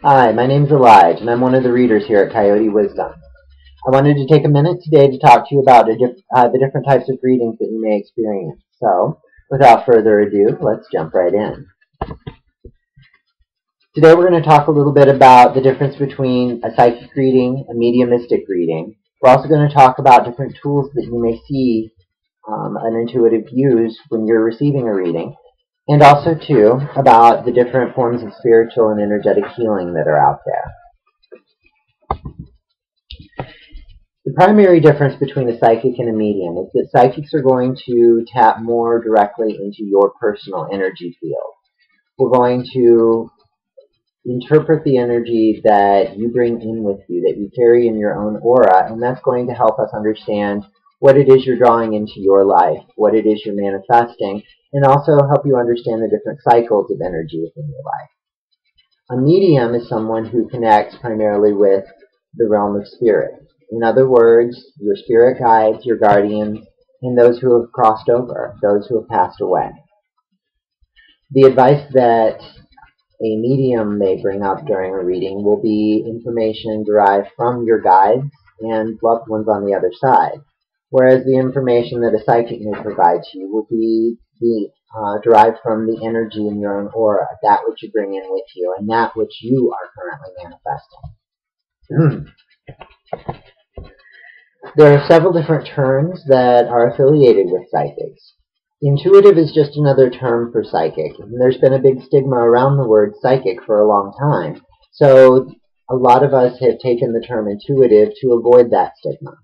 Hi, my name's Elijah, and I'm one of the readers here at Coyote Wisdom. I wanted to take a minute today to talk to you about the different types of readings that you may experience. So, without further ado, let's jump right in. Today we're going to talk a little bit about the difference between a psychic reading, a mediumistic reading. We're also going to talk about different tools that you may see an intuitive use when you're receiving a reading. And also, too, about the different forms of spiritual and energetic healing that are out there. The primary difference between a psychic and a medium is that psychics are going to tap more directly into your personal energy field. We're going to interpret the energy that you bring in with you, that you carry in your own aura, and that's going to help us understand what it is you're drawing into your life, what it is you're manifesting, and also help you understand the different cycles of energy within your life. A medium is someone who connects primarily with the realm of spirit. In other words, your spirit guides, your guardians, and those who have crossed over, those who have passed away. The advice that a medium may bring up during a reading will be information derived from your guides and loved ones on the other side, whereas the information that a psychic may provide to you will be derived from the energy in your own aura, that which you bring in with you, and that which you are currently manifesting. There are several different terms that are affiliated with psychics. Intuitive is just another term for psychic, and there's been a big stigma around the word psychic for a long time, so a lot of us have taken the term intuitive to avoid that stigma.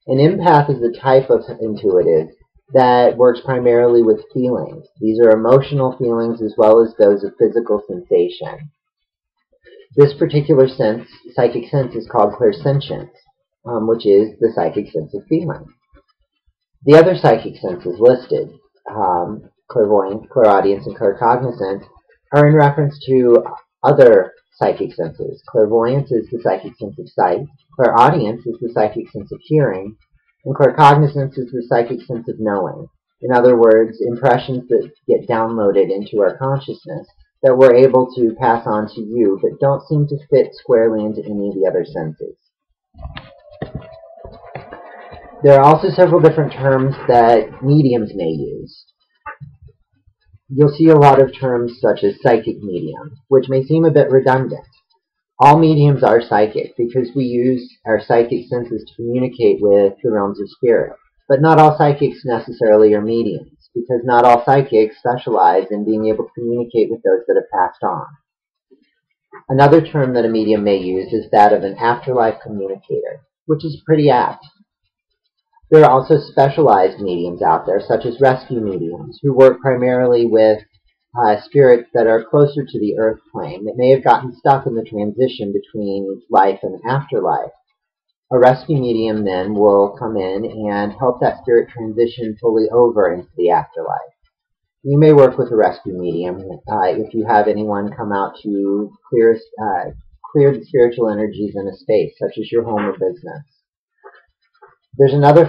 An empath is a type of intuitive that works primarily with feelings. These are emotional feelings as well as those of physical sensation. This particular psychic sense is called clairsentience, which is the psychic sense of feeling. The other psychic senses listed, clairvoyance, clairaudience, and claircognizance, are in reference to other psychic senses. Clairvoyance is the psychic sense of sight, clairaudience is the psychic sense of hearing, and claircognizance is the psychic sense of knowing. In other words, impressions that get downloaded into our consciousness that we're able to pass on to you, but don't seem to fit squarely into any of the other senses. There are also several different terms that mediums may use. You'll see a lot of terms such as psychic medium, which may seem a bit redundant. All mediums are psychic because we use our psychic senses to communicate with the realms of spirit. But not all psychics necessarily are mediums, because not all psychics specialize in being able to communicate with those that have passed on. Another term that a medium may use is that of an afterlife communicator, which is pretty apt. There are also specialized mediums out there, such as rescue mediums, who work primarily with spirits that are closer to the earth plane, that may have gotten stuck in the transition between life and afterlife. A rescue medium then will come in and help that spirit transition fully over into the afterlife. You may work with a rescue medium if you have anyone come out to clear the spiritual energies in a space, such as your home or business. There's another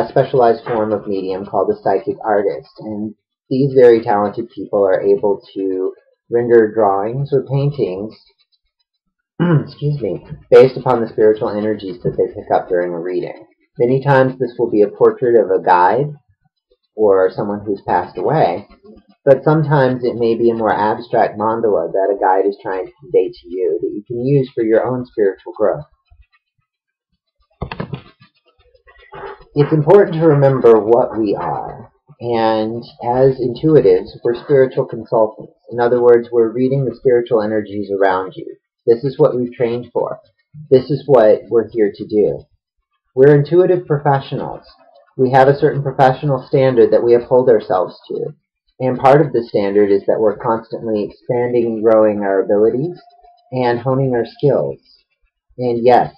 specialized form of medium called a psychic artist, and these very talented people are able to render drawings or paintings based upon the spiritual energies that they pick up during a reading. Many times this will be a portrait of a guide or someone who's passed away, but sometimes it may be a more abstract mandala that a guide is trying to convey to you that you can use for your own spiritual growth. It's important to remember what we are, and as intuitives, we're spiritual consultants. In other words, we're reading the spiritual energies around you. This is what we've trained for. This is what we're here to do. We're intuitive professionals. We have a certain professional standard that we uphold ourselves to, and part of the standard is that we're constantly expanding and growing our abilities and honing our skills. And yes,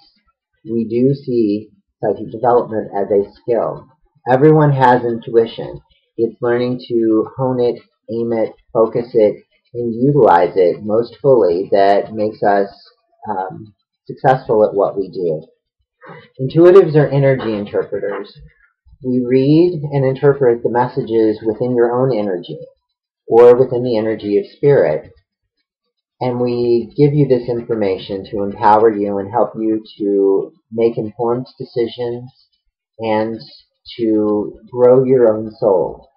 we do see psychic development as a skill. Everyone has intuition. It's learning to hone it, aim it, focus it, and utilize it most fully that makes us successful at what we do. Intuitives are energy interpreters. We read and interpret the messages within your own energy or within the energy of spirit And we give you this information to empower you and help you to make informed decisions and to grow your own soul.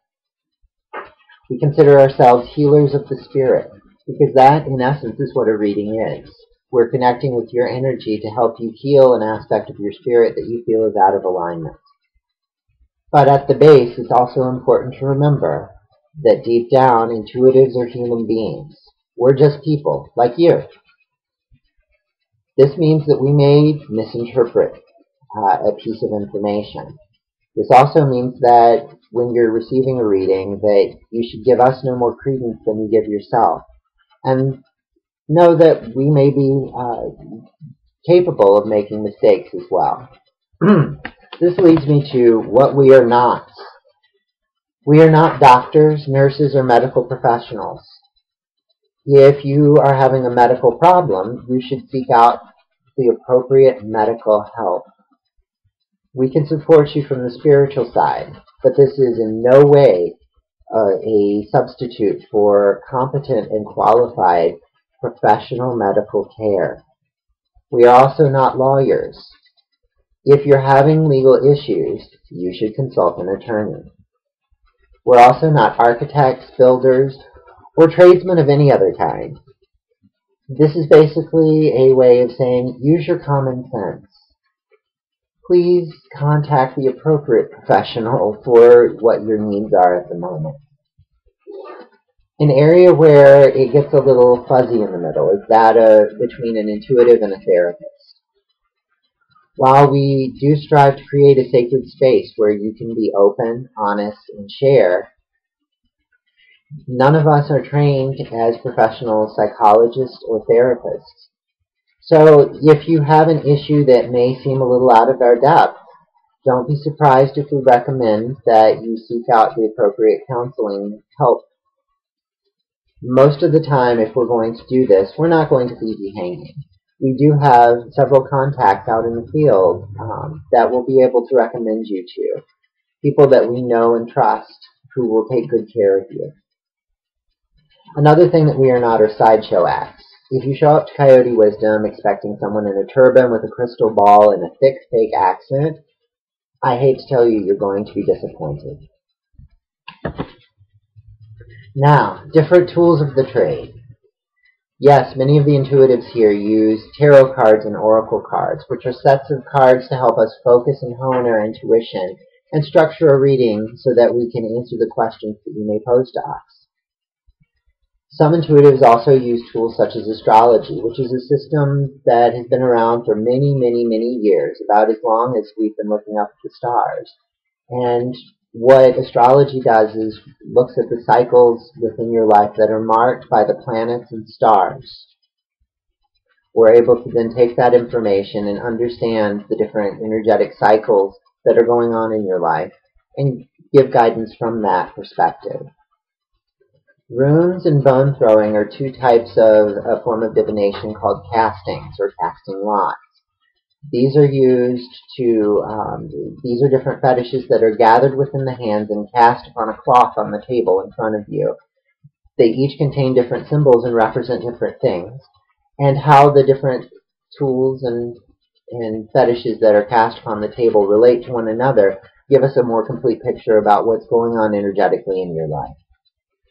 We consider ourselves healers of the spirit, because that, in essence, is what a reading is. We're connecting with your energy to help you heal an aspect of your spirit that you feel is out of alignment. But at the base, it's also important to remember that deep down, intuitives are human beings. We're just people, like you. This means that we may misinterpret a piece of information. This also means that when you're receiving a reading, that you should give us no more credence than you give yourself. And know that we may be capable of making mistakes as well. This leads me to what we are not. We are not doctors, nurses, or medical professionals. If you are having a medical problem, you should seek out the appropriate medical help. We can support you from the spiritual side, but this is in no way a substitute for competent and qualified professional medical care. We are also not lawyers. If you're having legal issues, you should consult an attorney. We're also not architects, builders, or tradesmen of any other kind. This is basically a way of saying, use your common sense. Please contact the appropriate professional for what your needs are at the moment. An area where it gets a little fuzzy in the middle is that between an intuitive and a therapist. While we do strive to create a sacred space where you can be open, honest, and share, none of us are trained as professional psychologists or therapists. So if you have an issue that may seem a little out of our depth, don't be surprised if we recommend that you seek out the appropriate counseling help. Most of the time, if we're going to do this, we're not going to leave you hanging. We do have several contacts out in the field that we'll be able to recommend you to. People that we know and trust who will take good care of you. Another thing that we are not are sideshow acts. If you show up to Coyote Wisdom expecting someone in a turban with a crystal ball and a thick fake accent, I hate to tell you, you're going to be disappointed. Now, different tools of the trade. Yes, many of the intuitives here use tarot cards and oracle cards, which are sets of cards to help us focus and hone our intuition and structure a reading so that we can answer the questions that you may pose to us. Some intuitives also use tools such as astrology, which is a system that has been around for many, many, many years, about as long as we've been looking up at the stars. And what astrology does is looks at the cycles within your life that are marked by the planets and stars. We're able to then take that information and understand the different energetic cycles that are going on in your life and give guidance from that perspective. Runes and bone throwing are two types of a form of divination called castings or casting lots. These are used to, these are different fetishes that are gathered within the hands and cast upon a cloth on the table in front of you. They each contain different symbols and represent different things. And how the different tools and fetishes that are cast upon the table relate to one another give us a more complete picture about what's going on energetically in your life.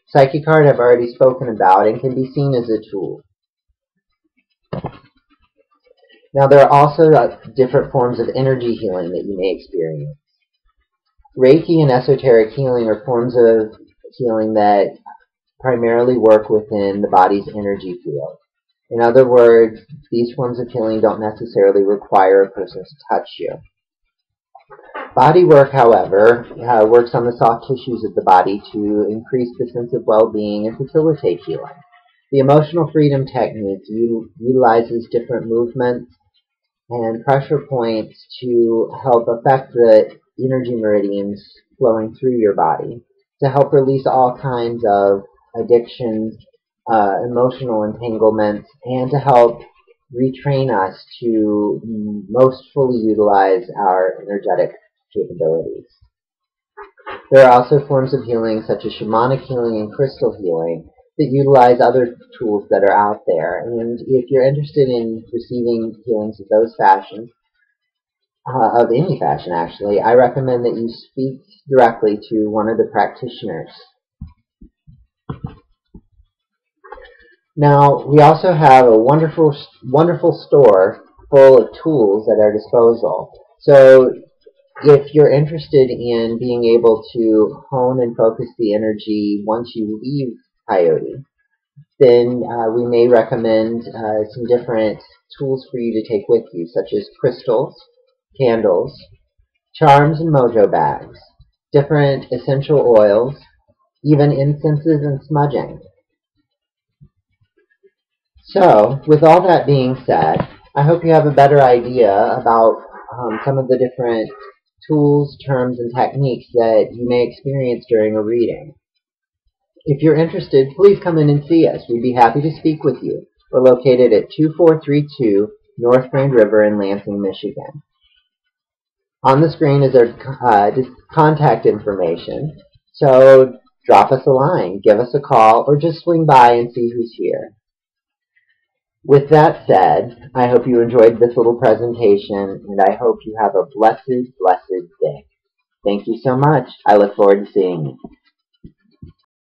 Psychic card I've already spoken about and can be seen as a tool. Now there are also different forms of energy healing that you may experience. Reiki and esoteric healing are forms of healing that primarily work within the body's energy field. In other words, these forms of healing don't necessarily require a person to touch you. Body work, however, works on the soft tissues of the body to increase the sense of well-being and facilitate healing. The emotional freedom technique utilizes different movements and pressure points to help affect the energy meridians flowing through your body, to help release all kinds of addictions, emotional entanglements, and to help retrain us to most fully utilize our energetic capabilities. There are also forms of healing such as shamanic healing and crystal healing that utilize other tools that are out there. And if you're interested in receiving healings of those fashions, of any fashion actually, I recommend that you speak directly to one of the practitioners. Now, we also have a wonderful store full of tools at our disposal. So if you're interested in being able to hone and focus the energy once you leave Coyote, then we may recommend some different tools for you to take with you, such as crystals, candles, charms and mojo bags, different essential oils, even incenses and smudging. So, with all that being said, I hope you have a better idea about some of the different tools, terms, and techniques that you may experience during a reading. If you're interested, please come in and see us. We'd be happy to speak with you. We're located at 2432 North Grand River in Lansing, Michigan. On the screen is our contact information, so drop us a line, give us a call, or just swing by and see who's here. With that said, I hope you enjoyed this little presentation, and I hope you have a blessed, blessed day. Thank you so much. I look forward to seeing you.